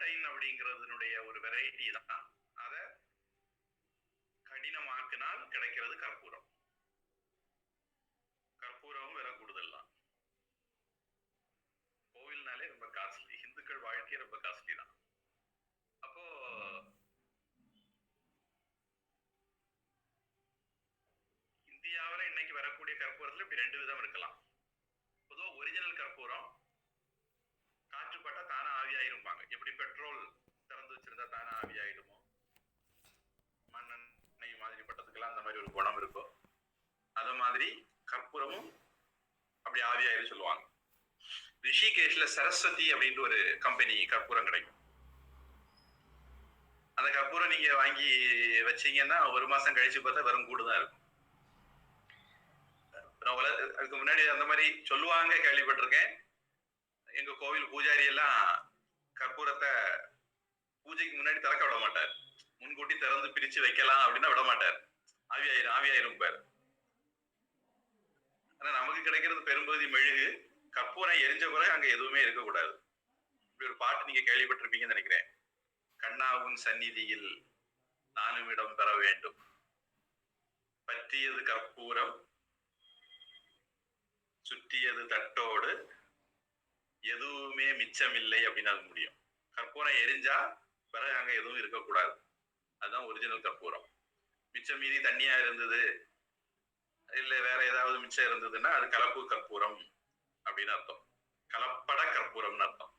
Glycerin அப்படிங்கிறதுனுடைய ஒரு variety தான். அதை கடினமாக்கினால் கிடைக்கிறது கற்பூரம். கற்பூரமும் விலை கூடுதல் தான். கோவில்னாலே ரொம்ப காஸ்ட்லி, இந்துக்கள் வாழ்க்கையே ரொம்ப காஸ்ட்லி தான். அப்போ இந்தியாவில் இன்னைக்கு வரக்கூடிய கற்பூரத்துல இப்படி 2 விதம் இருக்கலாம். பொதுவாக ஒரிஜினல் கற்பூரம் காற்றுப்பட்டா தானா ஆவியாயிருப்பாங்க. எப்படி பெட்ரோல் திறந்து வச்சிருந்தா தானா ஆவியாயிடுமோ, மண்ணெண்ணெய் மாதிரி பட்டத்துக்கெல்லாம் அந்த மாதிரி ஒரு குணம் இருக்கும். அது மாதிரி கற்பூரமும் அப்படி ஆவியாயிரு சொல்லுவாங்க. ரிஷிகேஷ்ல சரஸ்வதி அப்படின்ற ஒரு கம்பெனி கற்பூரம் கிடைக்கும். அந்த கற்பூரம் நீங்க வாங்கி வச்சீங்கன்னா 1 மாசம் கழிச்சு பார்த்தா வெறும் கூடுதான் இருக்கும். அதுக்கு முன்னாடி அந்த மாதிரி சொல்லுவாங்க, கேள்விப்பட்டிருக்கேன். எங்க கோவில் பூஜாரி எல்லாம் கற்பூரத்தை பூஜைக்கு முன்னாடி திறக்க விட மாட்டார். முன்கூட்டி திறந்து பிரிச்சு வைக்கலாம் அப்படின்னா விட மாட்டார். ஆவியாயிரும் பேர். ஆனா நமக்கு கிடைக்கிறது பெரும்பகுதி மெழுகு. கற்பூரம் எரிஞ்ச பிறகு அங்க எதுவுமே இருக்கக்கூடாது. இப்படி ஒரு பாட்டு நீங்க கேள்விப்பட்டிருப்பீங்கன்னு நினைக்கிறேன். கண்ணாவும் சந்நிதியில் நானும் இடம் பெற வேண்டும், பற்றியது கற்பூரம் சுற்றியது தட்டோடு, எதுவுமே மிச்சமில்லை அப்படின்னு அது முடியும். கற்பூரம் எரிஞ்சா பிறகு அங்க எதுவும் இருக்கக்கூடாது. அதுதான் ஒரிஜினல் கற்பூரம். மிச்சம் மீதி தண்ணியா இருந்தது, இல்ல வேற ஏதாவது மிச்சம் இருந்ததுன்னா அது கலப்பு கற்பூரம் அப்படின்னு அர்த்தம். கலப்பட கற்பூரம்னு அர்த்தம்.